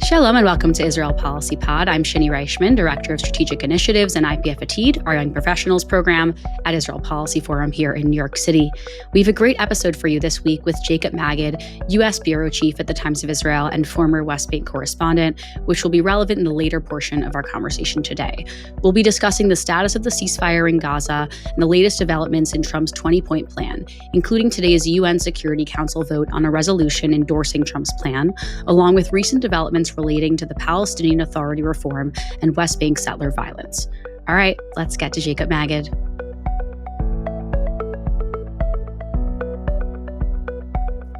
Shalom and welcome to Israel Policy Pod. I'm Shanie Reichman, Director of Strategic Initiatives and IPF Atid, our Young Professionals program at Israel Policy Forum here in New York City. We have a great episode for you this week with Jacob Magid, U.S. Bureau Chief at the Times of Israel and former West Bank correspondent, which will be relevant in the later portion of our conversation today. We'll be discussing the status of the ceasefire in Gaza and the latest developments in Trump's 20-point plan, including today's UN Security Council vote on a resolution endorsing Trump's plan, along with recent developments relating to the Palestinian Authority reform and West Bank settler violence. All right, let's get to Jacob Magid.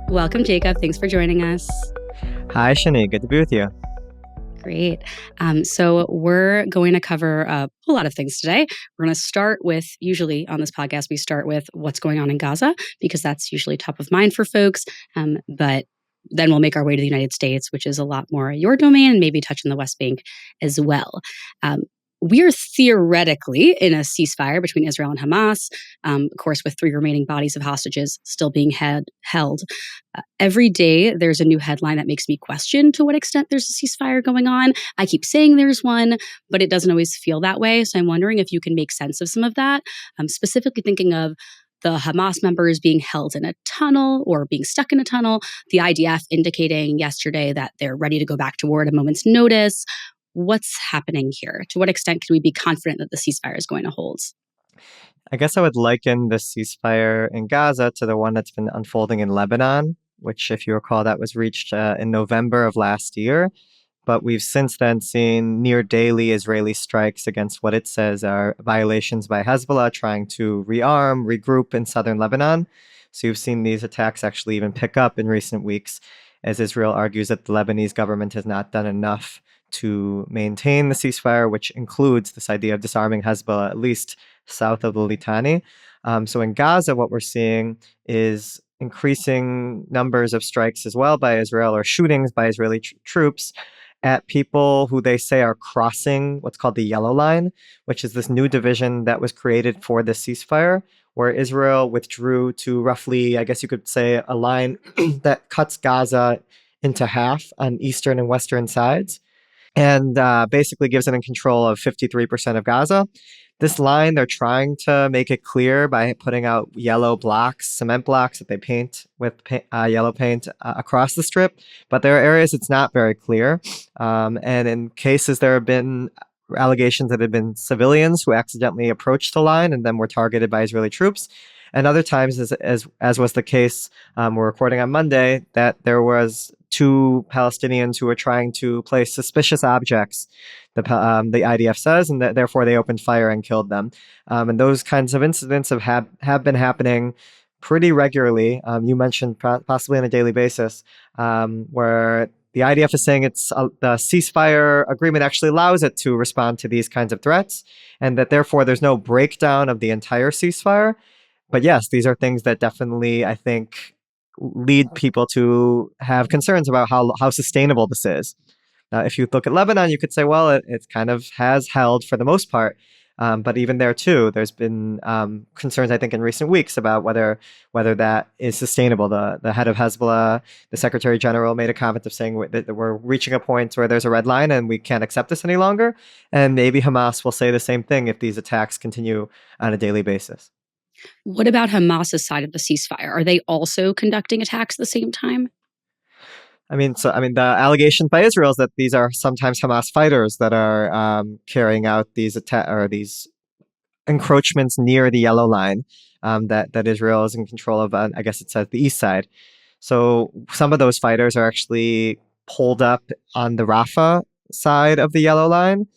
Welcome, Jacob. Thanks for joining us. Hi, Shanie. Good to be with you. Great. So we're going to cover a whole lot of things today. We're going to start with, usually on this podcast, we start with what's going on in Gaza, because that's usually top of mind for folks. But then we'll make our way to the United States, which is a lot more your domain, and maybe touch on the West Bank as well. We're theoretically in a ceasefire between Israel and Hamas, of course, with 3 remaining bodies of hostages still being held. Every day, there's a new headline that makes me question to what extent there's a ceasefire going on. I keep saying there's one, but it doesn't always feel that way. So I'm wondering if you can make sense of some of that. I'm specifically thinking of the Hamas members being held in a tunnel or being stuck in a tunnel, the IDF indicating yesterday that they're ready to go back to war at a moment's notice. What's happening here? To what extent can we be confident that the ceasefire is going to hold? I guess I would liken the ceasefire in Gaza to the one that's been unfolding in Lebanon, which, if you recall, that was reached in November of last year. But we've since then seen near daily Israeli strikes against what it says are violations by Hezbollah trying to rearm, regroup in southern Lebanon. So you've seen these attacks actually even pick up in recent weeks as Israel argues that the Lebanese government has not done enough to maintain the ceasefire, which includes this idea of disarming Hezbollah, at least south of the Litani. So in Gaza, what we're seeing is increasing numbers of strikes as well by Israel, or shootings by Israeli troops at people who they say are crossing what's called the Yellow Line, which is this new division that was created for the ceasefire, where Israel withdrew to roughly, I guess you could say, a line that cuts Gaza into half on eastern and western sides, and basically gives it in control of 53% of Gaza. This line, they're trying to make it clear by putting out yellow blocks, cement blocks that they paint with yellow paint across the strip. But there are areas it's not very clear. And in cases, there have been allegations that have been civilians who accidentally approached the line and then were targeted by Israeli troops. And other times, as was the case, we're recording on Monday, that there was 2 Palestinians who were trying to place suspicious objects, the IDF says, and therefore they opened fire and killed them. And those kinds of incidents have been happening pretty regularly. You mentioned possibly on a daily basis, where the IDF is saying the ceasefire agreement actually allows it to respond to these kinds of threats, and that therefore there's no breakdown of the entire ceasefire. But yes, these are things that definitely, I think, lead people to have concerns about how sustainable this is. Now, if you look at Lebanon, you could say, well, it kind of has held for the most part. But even there, too, there's been concerns, I think, in recent weeks about whether that is sustainable. The head of Hezbollah, the Secretary General, made a comment of saying that we're reaching a point where there's a red line and we can't accept this any longer. And maybe Hamas will say the same thing if these attacks continue on a daily basis. What about Hamas's side of the ceasefire? Are they also conducting attacks at the same time? The allegation by Israel is that these are sometimes Hamas fighters that are carrying out these these encroachments near the Yellow Line that Israel is in control of. I guess it says the east side. So some of those fighters are actually pulled up on the Rafah side of the Yellow Line.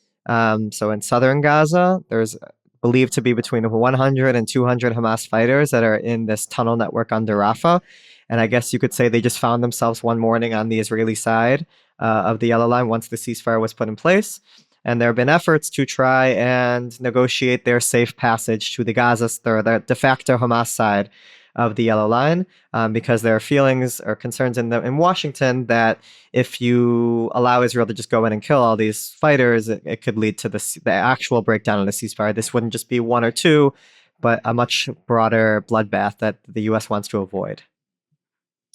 So in southern Gaza, there's believed to be between 100 and 200 Hamas fighters that are in this tunnel network under Rafah. And I guess you could say they just found themselves one morning on the Israeli side of the Yellow Line once the ceasefire was put in place. And there have been efforts to try and negotiate their safe passage to the the de facto Hamas side of the Yellow Line, because there are feelings or concerns in Washington that if you allow Israel to just go in and kill all these fighters, it could lead to the actual breakdown of the ceasefire. This wouldn't just be 1 or 2, but a much broader bloodbath that the U.S. wants to avoid.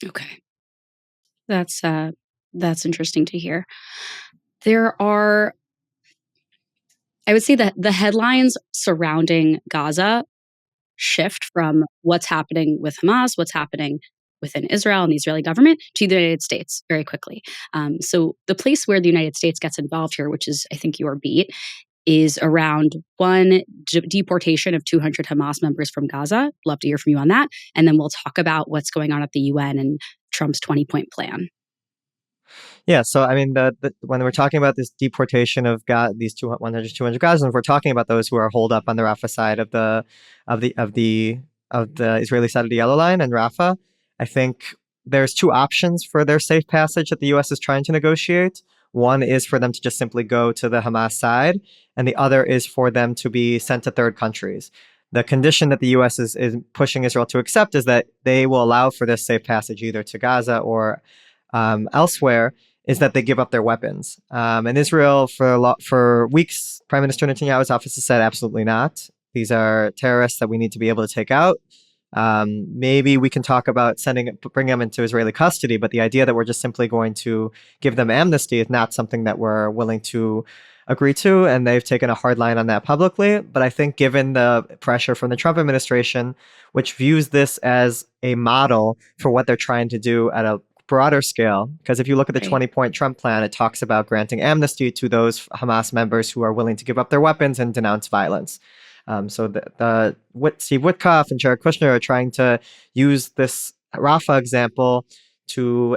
Okay. That's That's interesting to hear. There are, I would say that the headlines surrounding Gaza shift from what's happening with Hamas, what's happening within Israel and the Israeli government to the United States very quickly. So the place where the United States gets involved here, which is, I think, your beat, is around one, deportation of 200 Hamas members from Gaza. Love to hear from you on that. And then we'll talk about what's going on at the UN and Trump's 20-point plan. Yeah, so I mean, when we're talking about this deportation of these 200 Gazans, we're talking about those who are holed up on the Rafah side of the Israeli side of the yellow line and Rafah. I think there's two options for their safe passage that the U.S. is trying to negotiate. One is for them to just simply go to the Hamas side, and the other is for them to be sent to third countries. The condition that the U.S. is pushing Israel to accept is that they will allow for this safe passage either to Gaza or elsewhere, is that they give up their weapons. And Israel, for weeks, Prime Minister Netanyahu's office has said absolutely not. These are terrorists that we need to be able to take out. Maybe we can talk about bringing them into Israeli custody, but the idea that we're just simply going to give them amnesty is not something that we're willing to agree to, and they've taken a hard line on that publicly. But I think given the pressure from the Trump administration, which views this as a model for what they're trying to do at a broader scale, because if you look at the 20-point Trump plan, it talks about granting amnesty to those Hamas members who are willing to give up their weapons and denounce violence. So Steve Witkoff and Jared Kushner are trying to use this Rafah example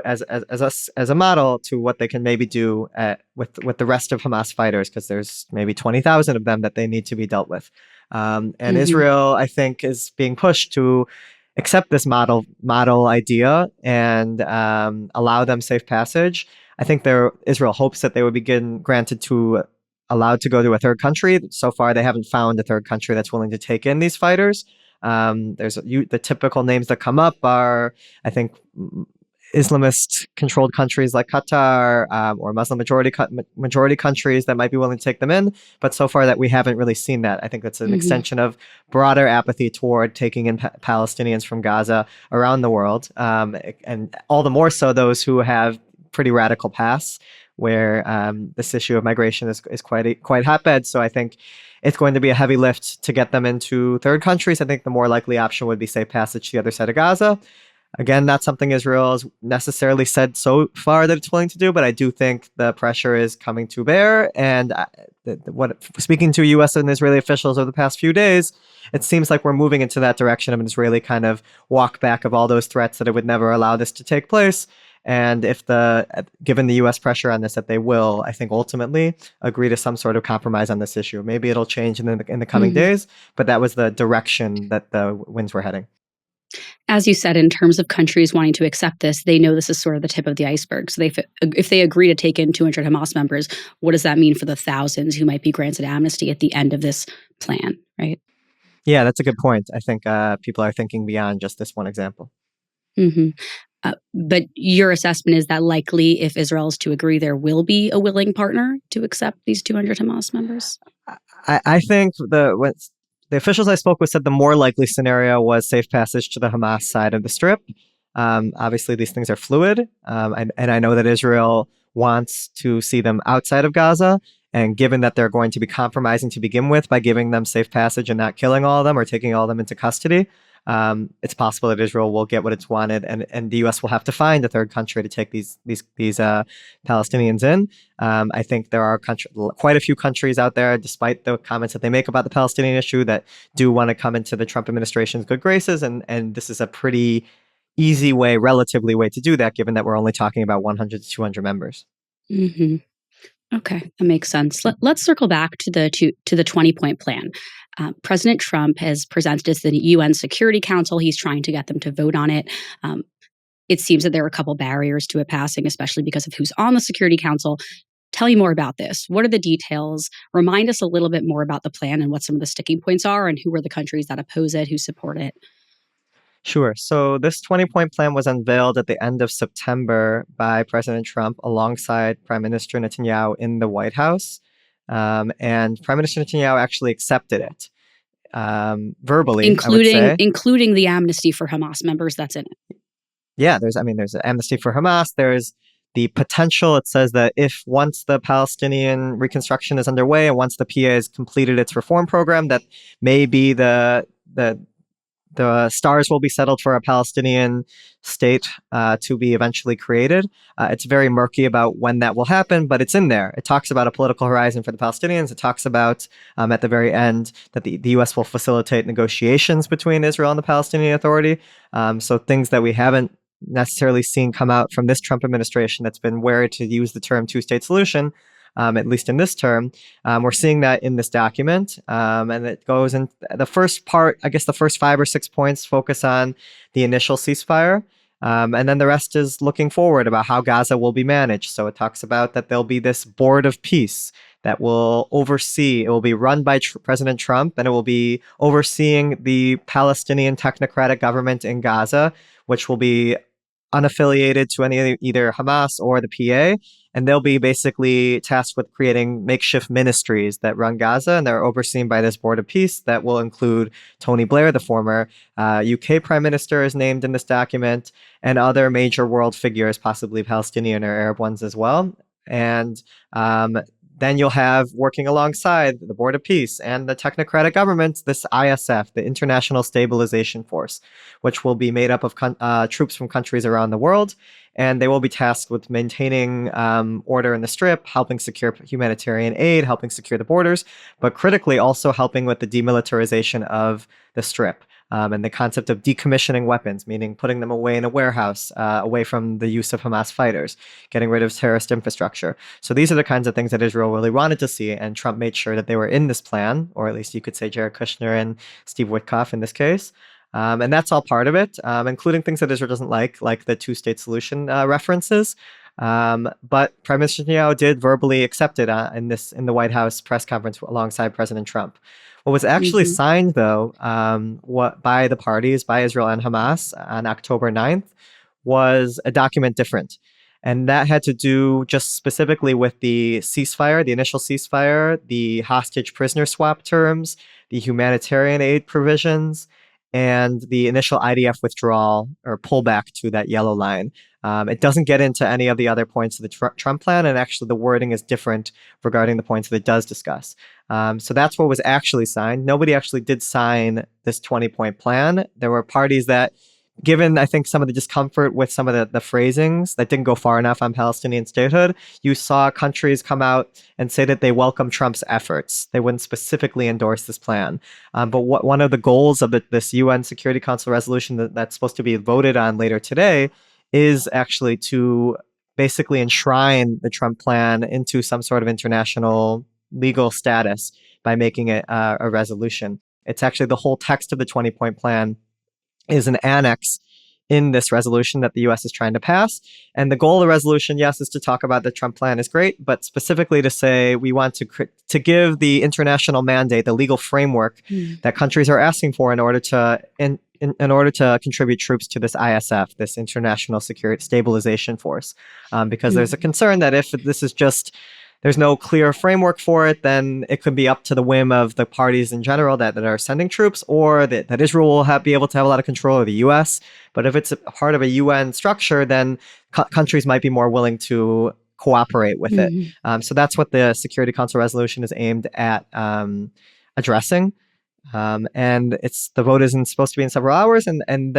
as a model to what they can maybe do with the rest of Hamas fighters, because there's maybe 20,000 of them that they need to be dealt with. And Israel, I think, is being pushed to accept this model idea and allow them safe passage. I think Israel hopes that they would be allowed to go to a third country. So far, they haven't found a third country that's willing to take in these fighters. The typical names that come up are, I think, Islamist-controlled countries like Qatar or Muslim majority countries that might be willing to take them in. But so far that we haven't really seen that. I think that's an extension of broader apathy toward taking in Palestinians from Gaza around the world. And all the more so those who have pretty radical paths where this issue of migration is quite hotbed. So I think it's going to be a heavy lift to get them into third countries. I think the more likely option would be safe passage to the other side of Gaza. Again, not something Israel has necessarily said so far that it's willing to do, but I do think the pressure is coming to bear. And speaking to U.S. and Israeli officials over the past few days, it seems like we're moving into that direction of an Israeli kind of walk back of all those threats that it would never allow this to take place. And given the U.S. pressure on this, that they will, I think, ultimately agree to some sort of compromise on this issue. Maybe it'll change in the coming days, but that was the direction that the winds were heading. As you said, in terms of countries wanting to accept this, they know this is sort of the tip of the iceberg. So if they agree to take in 200 Hamas members, what does that mean for the thousands who might be granted amnesty at the end of this plan, right? Yeah, that's a good point. I think people are thinking beyond just this one example. But your assessment is that likely, if Israel is to agree, there will be a willing partner to accept these 200 Hamas members? I think the officials I spoke with said the more likely scenario was safe passage to the Hamas side of the strip. Obviously, these things are fluid, and I know that Israel wants to see them outside of Gaza. And given that they're going to be compromising to begin with by giving them safe passage and not killing all of them or taking all of them into custody, it's possible that Israel will get what it's wanted, and the U.S. will have to find a third country to take these Palestinians in. I think there are quite a few countries out there, despite the comments that they make about the Palestinian issue, that do want to come into the Trump administration's good graces, and this is a pretty easy relatively way to do that, given that we're only talking about 100 to 200 members. Okay, that makes sense. Let's circle back to the 20-point plan. President Trump has presented this to the UN Security Council. He's trying to get them to vote on it. It seems that there are a couple barriers to it passing, especially because of who's on the Security Council. Tell me more about this. What are the details? Remind us a little bit more about the plan and what some of the sticking points are, and who are the countries that oppose it, who support it. Sure. So this 20-point plan was unveiled at the end of September by President Trump alongside Prime Minister Netanyahu in the White House. And Prime Minister Netanyahu actually accepted it verbally, including the amnesty for Hamas members that's in it. Yeah, there's amnesty for Hamas. There's the potential, it says that if once the Palestinian reconstruction is underway and once the PA has completed its reform program, that maybe the stars will be settled for a Palestinian state to be eventually created. It's very murky about when that will happen, but it's in there. It talks about a political horizon for the Palestinians. It talks about, at the very end, that the U.S. will facilitate negotiations between Israel and the Palestinian Authority. So things that we haven't necessarily seen come out from this Trump administration that's been wary to use the term two-state solution, at least in this term. We're seeing that in this document. And it goes in the first part, I guess the first 5 or 6 points focus on the initial ceasefire. And then the rest is looking forward about how Gaza will be managed. So it talks about that there'll be this board of peace that will oversee, it will be run by President Trump, and it will be overseeing the Palestinian technocratic government in Gaza, which will be unaffiliated to any either Hamas or the PA, and they'll be basically tasked with creating makeshift ministries that run Gaza, and they're overseen by this board of peace that will include Tony Blair, the former UK prime minister, is named in this document, and other major world figures, possibly Palestinian or Arab ones as well. And then you'll have, working alongside the Board of Peace and the technocratic government, this ISF, the International Stabilization Force, which will be made up of troops from countries around the world. And they will be tasked with maintaining order in the Strip, helping secure humanitarian aid, helping secure the borders, but critically also helping with the demilitarization of the Strip. And the concept of decommissioning weapons, meaning putting them away in a warehouse, away from the use of Hamas fighters, getting rid of terrorist infrastructure. So these are the kinds of things that Israel really wanted to see, and Trump made sure that they were in this plan, or at least you could say Jared Kushner and Steve Witkoff in this case. And that's all part of it, including things that Israel doesn't like the two-state solution references. But Prime Minister Netanyahu did verbally accept it in the White House press conference alongside President Trump. What was actually signed, though, by the parties, by Israel and Hamas on October 9th, was a document different. And that had to do just specifically with the ceasefire, the initial ceasefire, the hostage prisoner swap terms, the humanitarian aid provisions, and the initial IDF withdrawal or pullback to that yellow line. It doesn't get into any of the other points of the Trump plan, and actually the wording is different regarding the points that it does discuss. So that's what was actually signed. Nobody actually did sign this 20-point plan. There were parties that, given, I think, some of the discomfort with some of the phrasings that didn't go far enough on Palestinian statehood, you saw countries come out and say that they welcome Trump's efforts. They wouldn't specifically endorse this plan. But one of the goals of this UN Security Council resolution that's supposed to be voted on later today is actually to basically enshrine the Trump plan into some sort of international legal status by making it a resolution. It's actually the whole text of the 20-point plan is an annex in this resolution that the U.S. is trying to pass. And the goal of the resolution, yes, is to talk about the Trump plan is great, but specifically to say we want to give the international mandate, the legal framework that countries are asking for in order to in order to contribute troops to this ISF, this International Security Stabilization Force, because there's a concern that if this is just there's no clear framework for it, then it could be up to the whim of the parties in general that are sending troops, or that Israel will be able to have a lot of control over the U.S. But if it's a part of a UN structure, then countries might be more willing to cooperate with it. So that's what the Security Council resolution is aimed at addressing. And the vote isn't supposed to be in several hours, and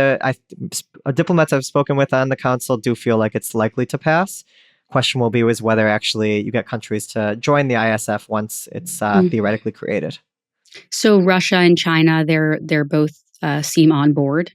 diplomats I've spoken with on the council do feel like it's likely to pass. Question will be is whether actually you get countries to join the ISF once it's theoretically created. So Russia and China, they're both seem on board.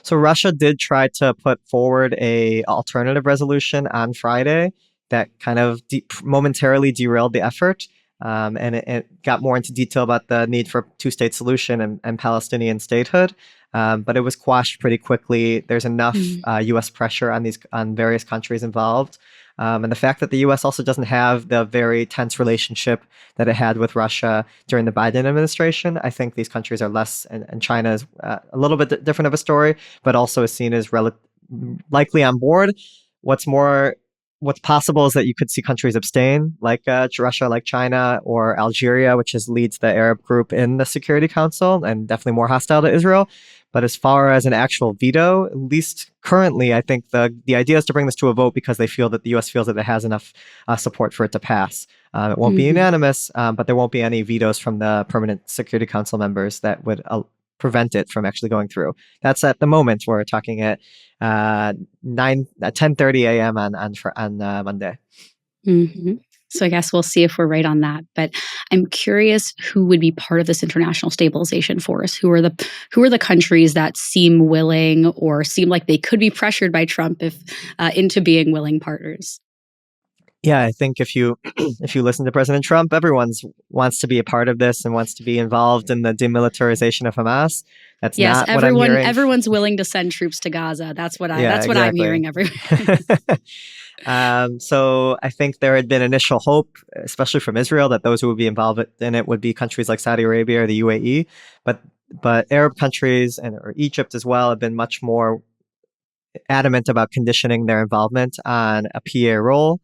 So Russia did try to put forward a alternative resolution on Friday that kind of momentarily derailed the effort. And it got more into detail about the need for a two-state solution and Palestinian statehood. But it was quashed pretty quickly. There's enough U.S. pressure on various countries involved. And the fact that the U.S. also doesn't have the very tense relationship that it had with Russia during the Biden administration, I think these countries are less, and China is a little bit different of a story, but also is seen as likely on board. What's more what's possible is that you could see countries abstain, like Russia, like China, or Algeria, which leads the Arab group in the Security Council and definitely more hostile to Israel. But as far as an actual veto, at least currently, I think the idea is to bring this to a vote because they feel that the U.S. feels that it has enough support for it to pass. It won't be unanimous, but there won't be any vetoes from the permanent Security Council members that would prevent it from actually going through. That's at the moment. We're talking at 10:30 a.m. on Monday. Mm-hmm. So I guess we'll see if we're right on that. But I'm curious who would be part of this international stabilization force. Who are the countries that seem willing or seem like they could be pressured by Trump into being willing partners? Yeah, I think if you listen to President Trump, everyone wants to be a part of this and wants to be involved in the demilitarization of Hamas. That's not what I'm hearing. Everyone's willing to send troops to Gaza. That's what exactly. I'm hearing everywhere. So I think there had been initial hope, especially from Israel, that those who would be involved in it would be countries like Saudi Arabia or the UAE. But Arab countries or Egypt as well have been much more adamant about conditioning their involvement on a PA role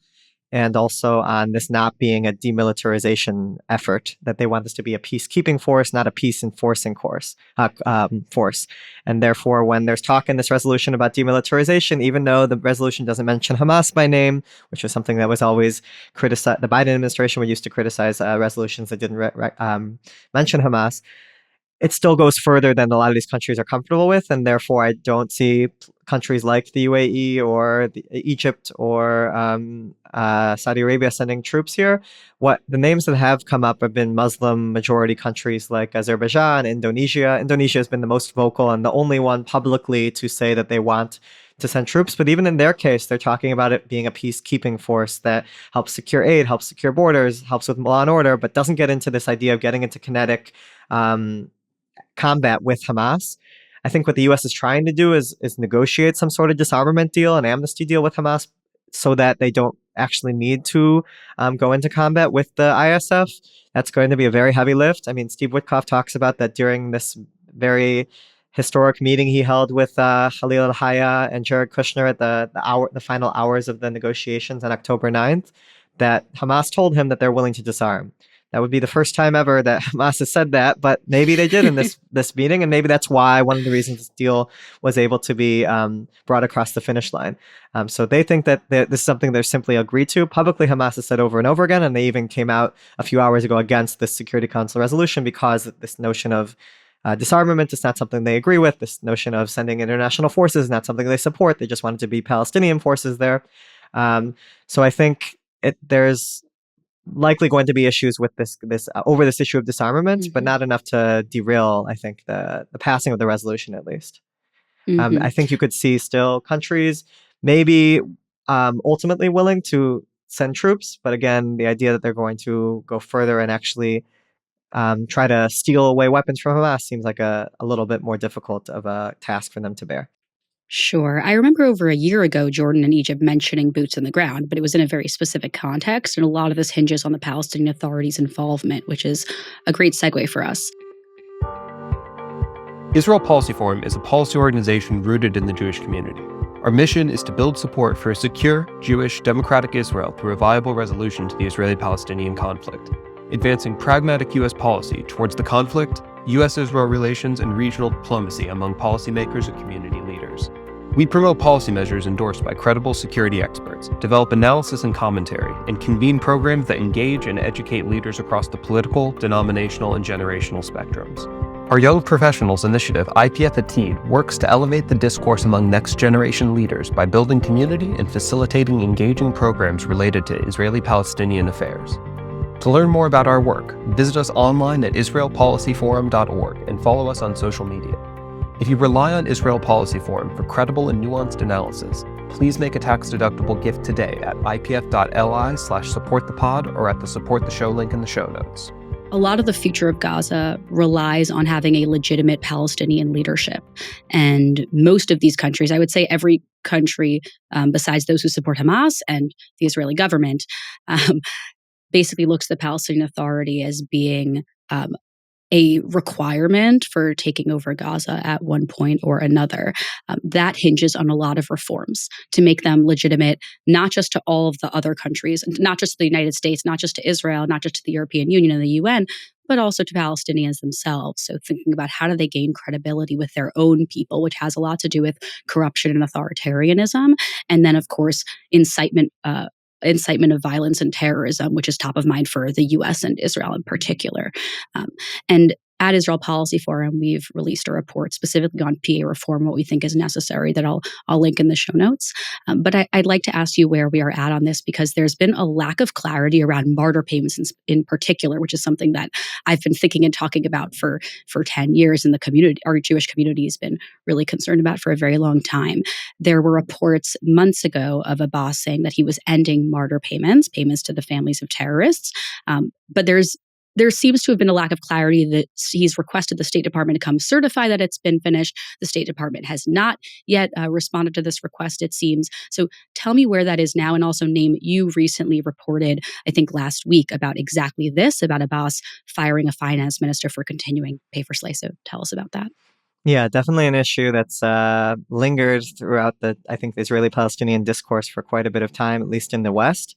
and also on this not being a demilitarization effort, that they want this to be a peacekeeping force, not a peace enforcing force. And therefore, when there's talk in this resolution about demilitarization, even though the resolution doesn't mention Hamas by name, which was something that was always criticized, the Biden administration would used to criticize resolutions that didn't mention Hamas, it still goes further than a lot of these countries are comfortable with, and therefore I don't see countries like the UAE or Egypt or Saudi Arabia sending troops here. What the names that have come up have been Muslim majority countries like Azerbaijan, Indonesia. Indonesia has been the most vocal and the only one publicly to say that they want to send troops. But even in their case, they're talking about it being a peacekeeping force that helps secure aid, helps secure borders, helps with law and order, but doesn't get into this idea of getting into kinetic combat with Hamas. I think what the U.S. is trying to do is negotiate some sort of disarmament deal, an amnesty deal with Hamas, so that they don't actually need to go into combat with the ISF. That's going to be a very heavy lift. I mean, Steve Witkoff talks about that during this very historic meeting he held with Khalil al-Hayya and Jared Kushner at the final hours of the negotiations on October 9th, that Hamas told him that they're willing to disarm. That would be the first time ever that Hamas has said that, but maybe they did in this meeting, and maybe that's why one of the reasons this deal was able to be brought across the finish line. So they think that this is something they're simply agreed to. Publicly, Hamas has said over and over again, and they even came out a few hours ago against this Security Council resolution because this notion of disarmament is not something they agree with. This notion of sending international forces is not something they support. They just want it to be Palestinian forces there. So I think there's likely going to be issues with this over this issue of disarmament, but not enough to derail, I think, the passing of the resolution, at least. I think you could see still countries maybe ultimately willing to send troops, but again, the idea that they're going to go further and actually try to steal away weapons from Hamas seems like a little bit more difficult of a task for them to bear. Sure. I remember over a year ago, Jordan and Egypt mentioning boots on the ground, but it was in a very specific context. And a lot of this hinges on the Palestinian Authority's involvement, which is a great segue for us. Israel Policy Forum is a policy organization rooted in the Jewish community. Our mission is to build support for a secure, Jewish, democratic Israel through a viable resolution to the Israeli-Palestinian conflict, advancing pragmatic U.S. policy towards the conflict, U.S.-Israel relations, and regional diplomacy among policymakers and community leaders. We promote policy measures endorsed by credible security experts, develop analysis and commentary, and convene programs that engage and educate leaders across the political, denominational, and generational spectrums. Our Young Professionals initiative, IPF Atid, works to elevate the discourse among next-generation leaders by building community and facilitating engaging programs related to Israeli-Palestinian affairs. To learn more about our work, visit us online at israelpolicyforum.org and follow us on social media. If you rely on Israel Policy Forum for credible and nuanced analysis, please make a tax-deductible gift today at ipf.li/supportthepod or at the Support the Show link in the show notes. A lot of the future of Gaza relies on having a legitimate Palestinian leadership. And most of these countries, I would say every country besides those who support Hamas and the Israeli government, basically looks at the Palestinian Authority as being a requirement for taking over Gaza at one point or another. That hinges on a lot of reforms to make them legitimate, not just to all of the other countries, not just to the United States, not just to Israel, not just to the European Union and the UN, but also to Palestinians themselves. So thinking about how do they gain credibility with their own people, which has a lot to do with corruption and authoritarianism. And then, of course, incitement of violence and terrorism, which is top of mind for the US and Israel in particular. And at Israel Policy Forum, we've released a report specifically on PA reform, what we think is necessary, that I'll link in the show notes. But I'd like to ask you where we are at on this, because there's been a lack of clarity around martyr payments in particular, which is something that I've been thinking and talking about for 10 years, and the community, our Jewish community, has been really concerned about for a very long time. There were reports months ago of Abbas saying that he was ending martyr payments to the families of terrorists. But there seems to have been a lack of clarity that he's requested the State Department to come certify that it's been finished. The State Department has not yet responded to this request, it seems. So tell me where that is now, and also name, you recently reported, I think last week, about exactly this, about Abbas firing a finance minister for continuing pay for slay. So tell us about that. Yeah, definitely an issue that's lingered throughout the Israeli-Palestinian discourse for quite a bit of time, at least in the West.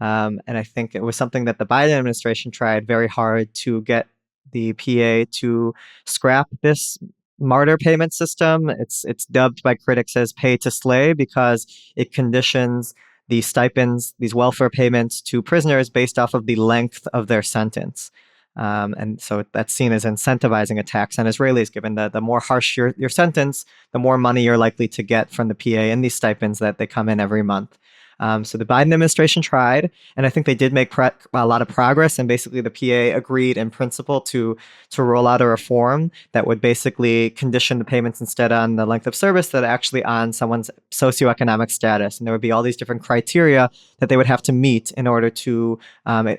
And I think it was something that the Biden administration tried very hard to get the PA to scrap this martyr payment system. It's dubbed by critics as pay to slay because it conditions the stipends, these welfare payments to prisoners based off of the length of their sentence. And so that's seen as incentivizing attacks on Israelis, given that the more harsh your sentence, the more money you're likely to get from the PA and these stipends that they come in every month. So the Biden administration tried, and I think they did make a lot of progress. And basically, the PA agreed in principle to roll out a reform that would basically condition the payments instead on the length of service, that actually on someone's socioeconomic status. And there would be all these different criteria that they would have to meet in order to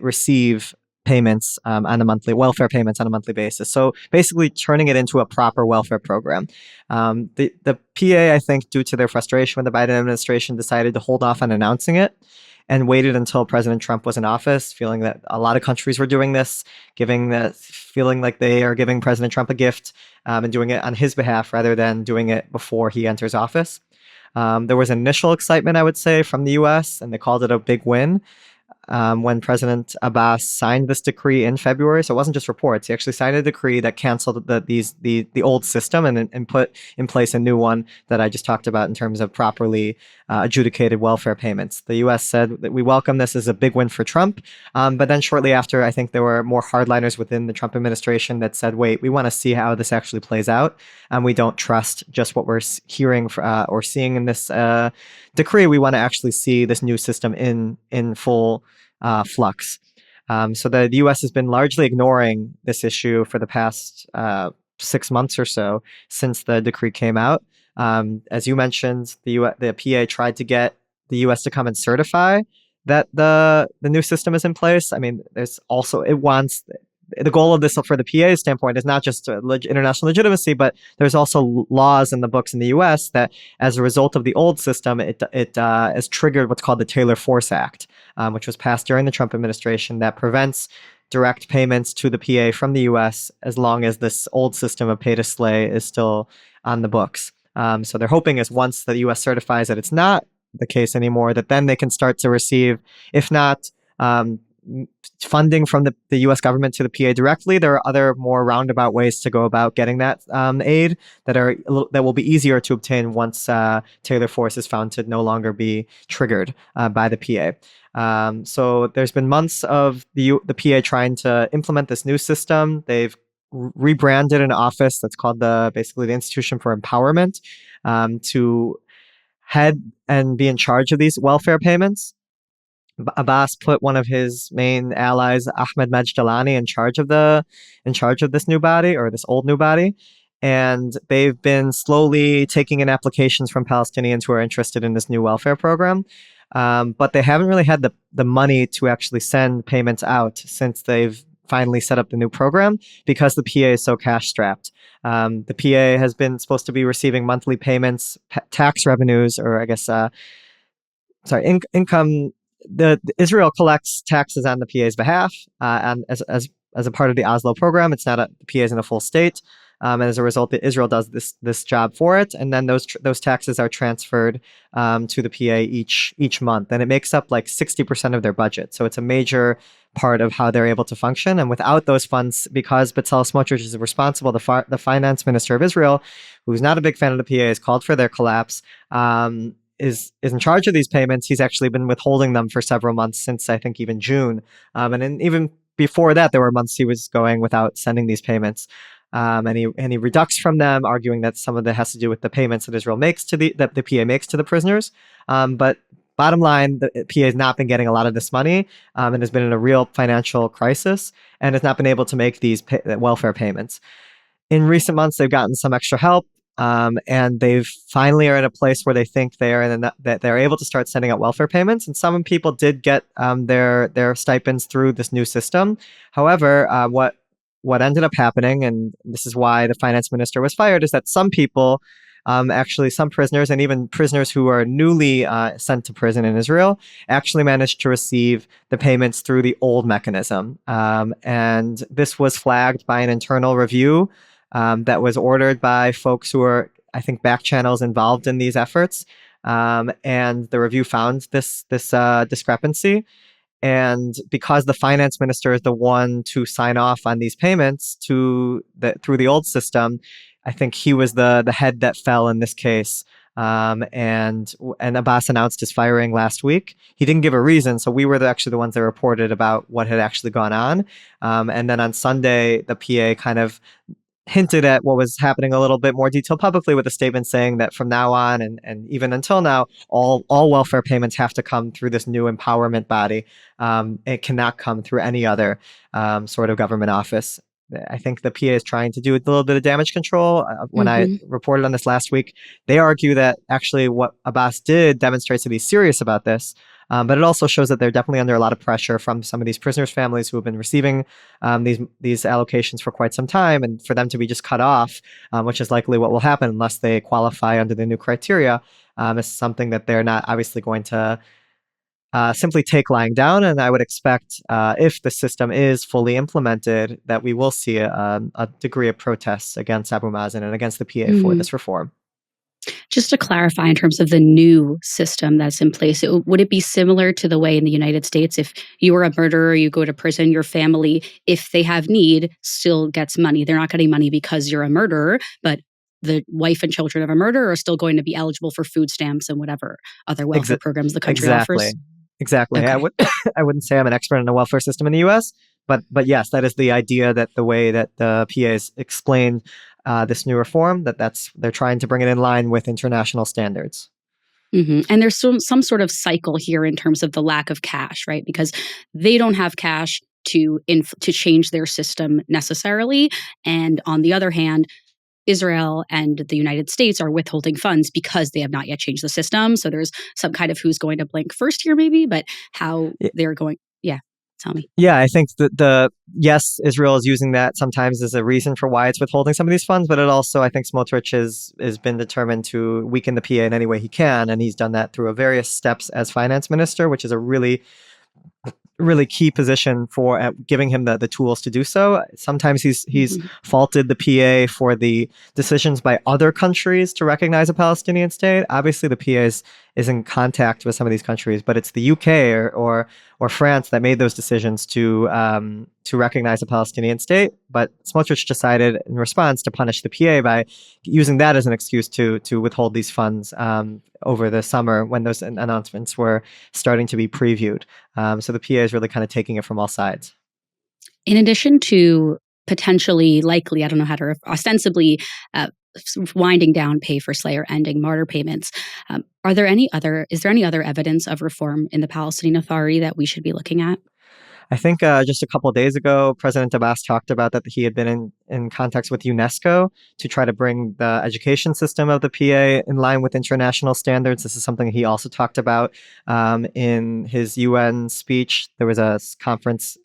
receive payments on a monthly welfare payments on a monthly basis. So basically turning it into a proper welfare program. The PA, I think, due to their frustration with the Biden administration, decided to hold off on announcing it and waited until President Trump was in office, feeling that a lot of countries were doing this, feeling like they are giving President Trump a gift and doing it on his behalf rather than doing it before he enters office. There was initial excitement, I would say, from the US, and they called it a big win. When President Abbas signed this decree in February. So it wasn't just reports. He actually signed a decree that canceled the old system and put in place a new one that I just talked about in terms of properly adjudicated welfare payments. The U.S. said that we welcome this as a big win for Trump. But then shortly after, I think there were more hardliners within the Trump administration that said, wait, we want to see how this actually plays out. And we don't trust just what we're hearing or seeing in this decree. We want to actually see this new system in full flux. So the U.S. has been largely ignoring this issue for the past 6 months or so since the decree came out. As you mentioned, the PA tried to get the U.S. to come and certify that the new system is in place. I mean, there's also the goal of this for the PA's standpoint is not just international legitimacy, but there's also laws in the books in the U.S. that, as a result of the old system, it has triggered what's called the Taylor Force Act, which was passed during the Trump administration, that prevents direct payments to the PA from the U.S. as long as this old system of pay to slay is still on the books. So they're hoping is once the U.S. certifies that it's not the case anymore, that then they can start to receive, if not funding from the U.S. government to the PA directly. There are other more roundabout ways to go about getting that aid that will be easier to obtain once Taylor Force is found to no longer be triggered by the PA. So there's been months of the PA trying to implement this new system. They've rebranded an office that's called basically the Institution for Empowerment to head and be in charge of these welfare payments. Abbas put one of his main allies, Ahmed Majdalani, in charge of this new body, or this old new body. And they've been slowly taking in applications from Palestinians who are interested in this new welfare program. But they haven't really had the money to actually send payments out since they've finally set up the new program, because the PA is so cash strapped. The PA has been supposed to be receiving monthly payments, tax revenues, or I guess, income. The Israel collects taxes on the PA's behalf, and as as a part of the Oslo program. It's not the PA isn't a full state. And as a result, Israel does this job for it, and then those taxes are transferred to the PA each month, and it makes up like 60% of their budget. So it's a major part of how they're able to function. And without those funds, because Bezalel Smotrich is responsible, the finance minister of Israel, who's not a big fan of the PA, has called for their collapse. Is in charge of these payments. He's actually been withholding them for several months, since I think even June, and then even before that, there were months he was going without sending these payments. And he reducts from them, arguing that some of that has to do with the payments that Israel makes to that the PA makes to the prisoners. But bottom line, the PA has not been getting a lot of this money, and has been in a real financial crisis, and has not been able to make these welfare payments. In recent months, they've gotten some extra help, and they've finally are in a place where they think they are, and that they're able to start sending out welfare payments. And some people did get their stipends through this new system. However, what ended up happening, and this is why the finance minister was fired, is that some people, actually some prisoners, and even prisoners who are newly sent to prison in Israel, actually managed to receive the payments through the old mechanism. And this was flagged by an internal review that was ordered by folks who are, I think, back channels involved in these efforts. And the review found this discrepancy. And because the finance minister is the one to sign off on these payments through the old system, I think he was the head that fell in this case. And Abbas announced his firing last week. He didn't give a reason, so we were actually the ones that reported about what had actually gone on. And then on Sunday, the PA kind of hinted at what was happening a little bit more detail publicly, with a statement saying that from now on, and even until now, all welfare payments have to come through this new empowerment body. It cannot come through any other sort of government office. I think the PA is trying to do a little bit of damage control. When I reported on this last week, they argue that actually what Abbas did demonstrates that he's serious about this. But it also shows that they're definitely under a lot of pressure from some of these prisoners' families who have been receiving these allocations for quite some time, and for them to be just cut off, which is likely what will happen unless they qualify under the new criteria, is something that they're not obviously going to simply take lying down. And I would expect, if the system is fully implemented, that we will see a degree of protests against Abu Mazen and against the PA for this reform. Just to clarify, in terms of the new system that's in place, would it be similar to the way in the United States, if you are a murderer, you go to prison, your family, if they have need, still gets money? They're not getting money because you're a murderer, but the wife and children of a murderer are still going to be eligible for food stamps and whatever other welfare programs the country offers? Exactly. Okay. I wouldn't say I'm an expert in the welfare system in the U.S., but yes, that is the idea, that the way that the PA has explained this new reform, they're trying to bring it in line with international standards. And there's some sort of cycle here in terms of the lack of cash, right? Because they don't have cash to change their system necessarily. And on the other hand, Israel and the United States are withholding funds because they have not yet changed the system. So there's some kind of who's going to blink first here, maybe, but how they're going. Yeah. Tell me. Yeah, I think that yes, Israel is using that sometimes as a reason for why it's withholding some of these funds, but it also, I think Smotrich has been determined to weaken the PA in any way he can, and he's done that through various steps as finance minister, which is a really key position for giving him the tools to do so. Sometimes he's faulted the PA for the decisions by other countries to recognize a Palestinian state. Obviously, the PA is in contact with some of these countries, but it's the UK or France that made those decisions to recognize a Palestinian state. But Smotrich decided in response to punish the PA by using that as an excuse to withhold these funds over the summer when those announcements were starting to be previewed. So the PA is really kind of taking it from all sides. In addition to potentially, likely, I don't know how to, ostensibly winding down pay for Slayer, ending Martyr payments, is there any other evidence of reform in the Palestinian Authority that we should be looking at? I think just a couple of days ago, President Abbas talked about that he had been in contacts with UNESCO to try to bring the education system of the PA in line with international standards. This is something he also talked about in his UN speech. There was a conference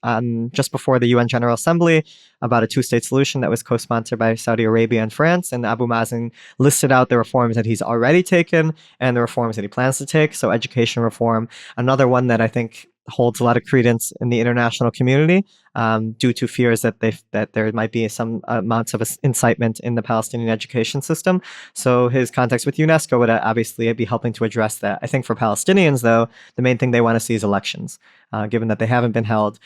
just before the UN General Assembly about a two-state solution that was co-sponsored by Saudi Arabia and France. And Abu Mazen listed out the reforms that he's already taken and the reforms that he plans to take. So education reform, another one that I think holds a lot of credence in the international community, due to fears that there might be some amounts of incitement in the Palestinian education system. So his contacts with UNESCO would obviously be helping to address that. I think for Palestinians, though, the main thing they want to see is elections, given that they haven't been held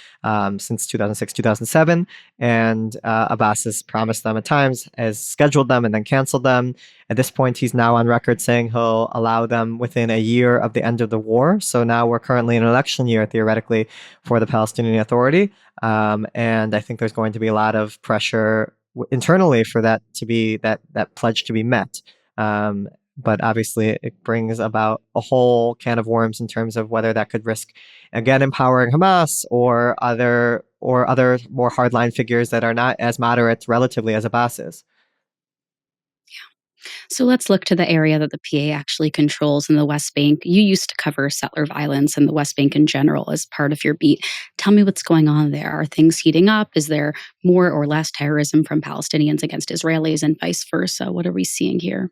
since 2006, 2007. And Abbas has promised them at times, has scheduled them and then canceled them. At this point, he's now on record saying he'll allow them within a year of the end of the war. So now we're currently in an election year, theoretically, for the Palestinian Authority. And I think there's going to be a lot of pressure internally for that to be that pledge to be met. But obviously, it brings about a whole can of worms in terms of whether that could risk, again, empowering Hamas or other more hardline figures that are not as moderate relatively as Abbas is. So let's look to the area that the PA actually controls in the West Bank. You used to cover settler violence in the West Bank in general as part of your beat. Tell me what's going on there. Are things heating up? Is there more or less terrorism from Palestinians against Israelis and vice versa? What are we seeing here?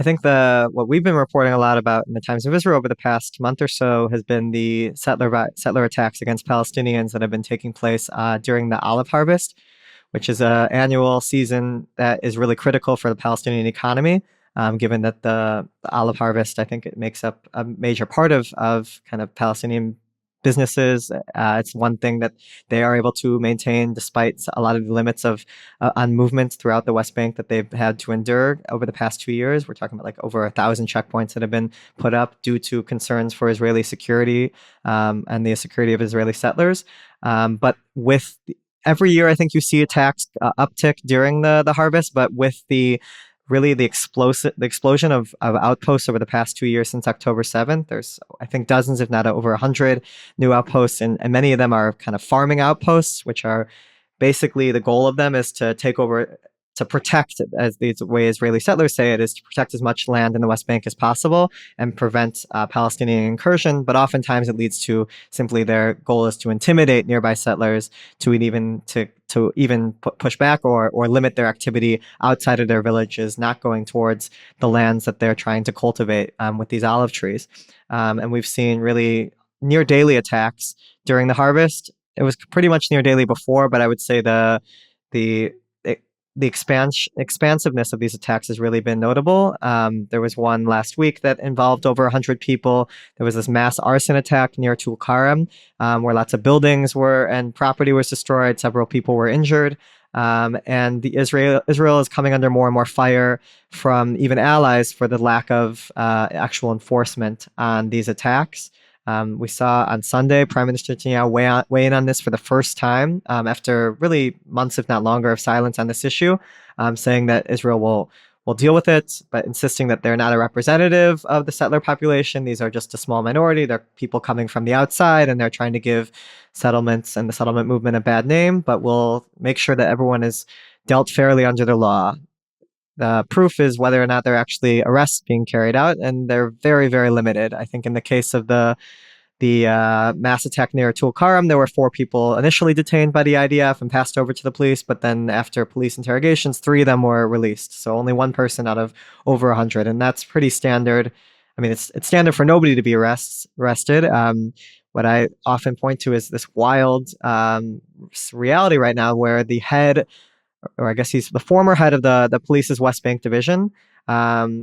I think what we've been reporting a lot about in the Times of Israel over the past month or so has been the settler attacks against Palestinians that have been taking place during the olive harvest, which is an annual season that is really critical for the Palestinian economy, given that the olive harvest, I think it makes up a major part of kind of Palestinian businesses. It's one thing that they are able to maintain despite a lot of the limits on movements throughout the West Bank that they've had to endure over the past 2 years. We're talking about like over 1,000 checkpoints that have been put up due to concerns for Israeli security and the security of Israeli settlers. But with every year, I think you see attacks uptick during the harvest, but with the explosion of outposts over the past 2 years since October 7th, there's, I think, dozens, if not over 100 new outposts, and many of them are kind of farming outposts, which are basically the goal of them is to take over, to protect, as the way Israeli settlers say it, is to protect as much land in the West Bank as possible and prevent Palestinian incursion. But oftentimes it leads to simply their goal is to intimidate nearby settlers to even push back or limit their activity outside of their villages, not going towards the lands that they're trying to cultivate with these olive trees. And we've seen really near daily attacks during the harvest. It was pretty much near daily before, but I would say the expansiveness of these attacks has really been notable. There was one last week that involved over 100 people. There was this mass arson attack near Tulkarem, where lots of buildings and property was destroyed. Several people were injured. And Israel is coming under more and more fire from even allies for the lack of actual enforcement on these attacks. We saw on Sunday Prime Minister Netanyahu weigh in on this for the first time after really months, if not longer, of silence on this issue, saying that Israel will deal with it, but insisting that they're not a representative of the settler population. These are just a small minority. They're people coming from the outside, and they're trying to give settlements and the settlement movement a bad name, but we'll make sure that everyone is dealt fairly under the law. The proof is whether or not there are actually arrests being carried out, and they're very, very limited. I think in the case of the mass attack near Tulkarem, there were 4 people initially detained by the IDF and passed over to the police, but then after police interrogations, 3 of them were released. So only 1 person out of over 100, and that's pretty standard. I mean, it's standard for nobody to be arrested. What I often point to is this wild reality right now where the head, or I guess he's the former head of the police's West Bank division.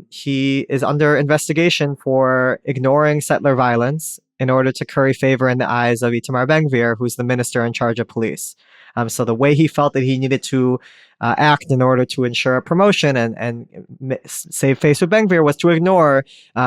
He is under investigation for ignoring settler violence in order to curry favor in the eyes of Itamar Ben-Gvir, who's the minister in charge of police. So the way he felt that he needed to act in order to ensure a promotion and save face with Ben-Gvir was to ignore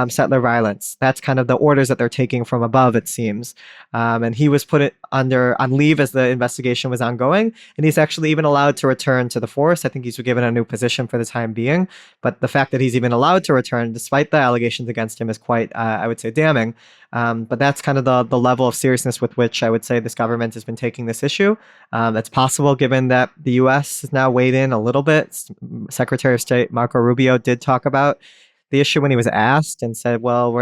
settler violence. That's kind of the orders that they're taking from above, it seems. And he was put on leave as the investigation was ongoing, and he's actually even allowed to return to the force. I think he's given a new position for the time being, but the fact that he's even allowed to return, despite the allegations against him, is quite, I would say, damning. But that's kind of the level of seriousness with which I would say this government has been taking this issue. That's possible given that the U.S. has now weighed in a little bit. Secretary of State Marco Rubio did talk about the issue when he was asked and said, well,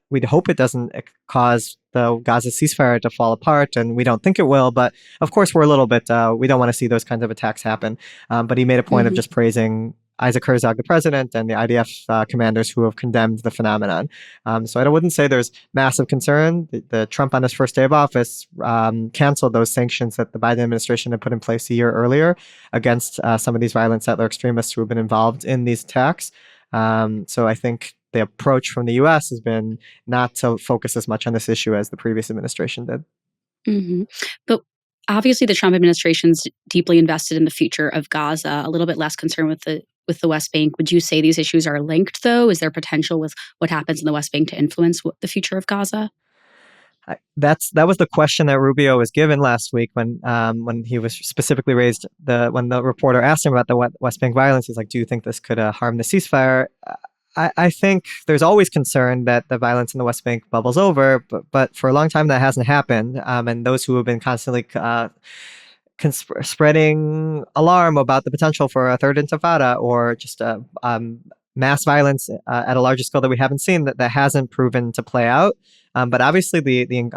we'd hope it doesn't cause the Gaza ceasefire to fall apart, and we don't think it will, but of course we're a little bit, we don't want to see those kinds of attacks happen. But he made a point of just praising Isaac Herzog, the president, and the IDF commanders who have condemned the phenomenon. So I wouldn't say there's massive concern. The Trump on his first day of office canceled those sanctions that the Biden administration had put in place a year earlier against some of these violent settler extremists who have been involved in these attacks. So I think the approach from the U.S. has been not to focus as much on this issue as the previous administration did. Mm-hmm. But obviously, the Trump administration's deeply invested in the future of Gaza. A little bit less concerned with the West Bank. Would you say these issues are linked, though? Is there potential with what happens in the West Bank to influence the future of Gaza? That was the question that Rubio was given last week when he was specifically raised when the reporter asked him about the West Bank violence. He's like, "Do you think this could harm the ceasefire?" I think there's always concern that the violence in the West Bank bubbles over, but for a long time that hasn't happened. And those who have been constantly spreading alarm about the potential for a third intifada or just mass violence at a larger scale that we haven't seen, that hasn't proven to play out. But obviously,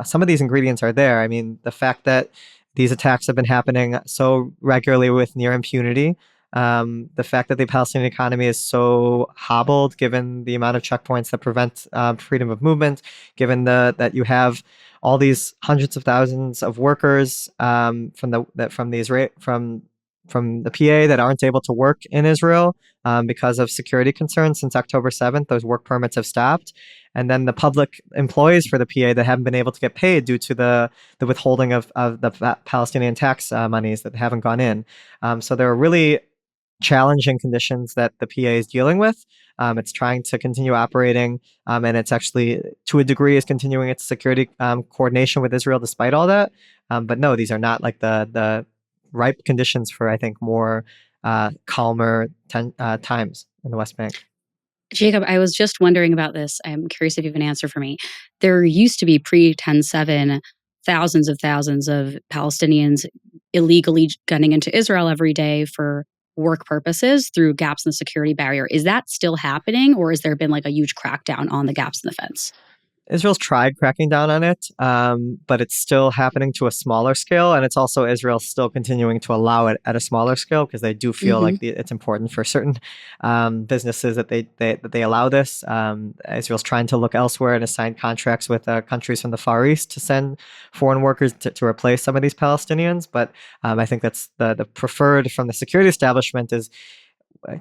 some of these ingredients are there. I mean, the fact that these attacks have been happening so regularly with near impunity, the fact that the Palestinian economy is so hobbled, given the amount of checkpoints that prevent freedom of movement, given that you have all these hundreds of thousands of workers from the PA that aren't able to work in Israel because of security concerns since October 7th. Those work permits have stopped. And then the public employees for the PA that haven't been able to get paid due to the withholding of the Palestinian tax monies that haven't gone in. So there are really challenging conditions that the PA is dealing with. It's trying to continue operating, and it's actually, to a degree, is continuing its security coordination with Israel despite all that. But no, these are not like the ripe conditions for, I think, more calmer times in the West Bank. Jacob, I was just wondering about this. I'm curious if you have an answer for me. There used to be pre-10/7 thousands of Palestinians illegally gunning into Israel every day for work purposes through gaps in the security barrier. Is that still happening, or has there been like a huge crackdown on the gaps in the fence? Israel's tried cracking down on it, but it's still happening to a smaller scale, and it's also Israel still continuing to allow it at a smaller scale because they do feel like it's important for certain businesses that they allow this. Israel's trying to look elsewhere and assign contracts with countries from the Far East to send foreign workers to replace some of these Palestinians. But I think that's the preferred from the security establishment is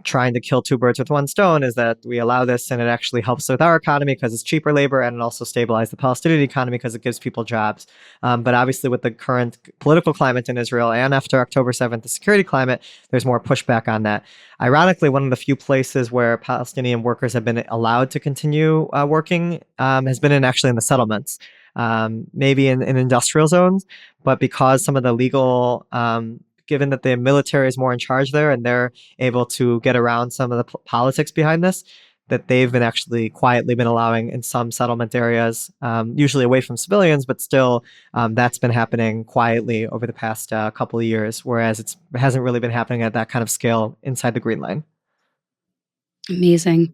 trying to kill two birds with one stone, is that we allow this and it actually helps with our economy because it's cheaper labor, and it also stabilizes the Palestinian economy because it gives people jobs. But obviously with the current political climate in Israel and after October 7th, the security climate, there's more pushback on that. Ironically, one of the few places where Palestinian workers have been allowed to continue working has been actually in the settlements. Maybe in industrial zones, but because some of the legal given that the military is more in charge there and they're able to get around some of the politics behind this, that they've been actually quietly been allowing in some settlement areas, usually away from civilians, but still that's been happening quietly over the past couple of years, whereas it hasn't really been happening at that kind of scale inside the Green Line. Amazing.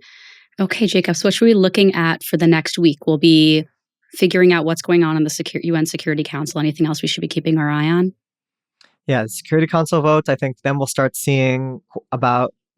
Okay, Jacob, so what should we be looking at for the next week? We'll be figuring out what's going on in the UN Security Council. Anything else we should be keeping our eye on? Yeah, the Security Council vote, I think then we'll start seeing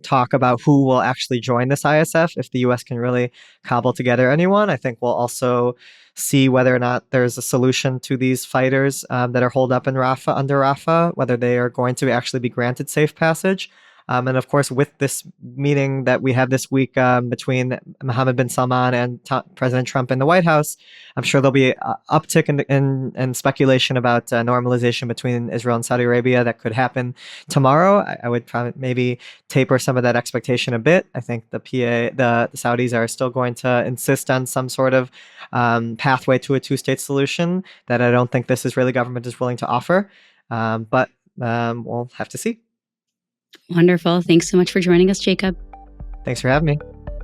talk about who will actually join this ISF, if the U.S. can really cobble together anyone. I think we'll also see whether or not there's a solution to these fighters that are holed up in Rafah, under Rafah, whether they are going to actually be granted safe passage. And of course, with this meeting that we have this week between Mohammed bin Salman and President Trump in the White House, I'm sure there'll be an uptick in speculation about normalization between Israel and Saudi Arabia that could happen tomorrow. I would probably maybe taper some of that expectation a bit. I think the Saudis are still going to insist on some sort of pathway to a two-state solution that I don't think this Israeli government is willing to offer. But we'll have to see. Wonderful. Thanks so much for joining us, Jacob. Thanks for having me.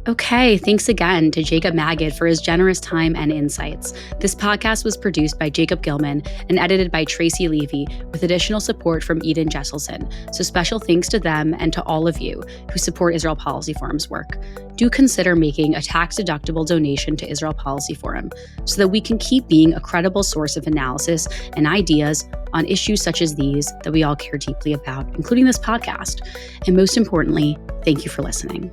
Okay, thanks again to Jacob Magid for his generous time and insights. This podcast was produced by Jacob Gilman and edited by Tracy Levy with additional support from Eden Jesselson. So special thanks to them and to all of you who support Israel Policy Forum's work. Do consider making a tax-deductible donation to Israel Policy Forum so that we can keep being a credible source of analysis and ideas on issues such as these that we all care deeply about, including this podcast. And most importantly, thank you for listening.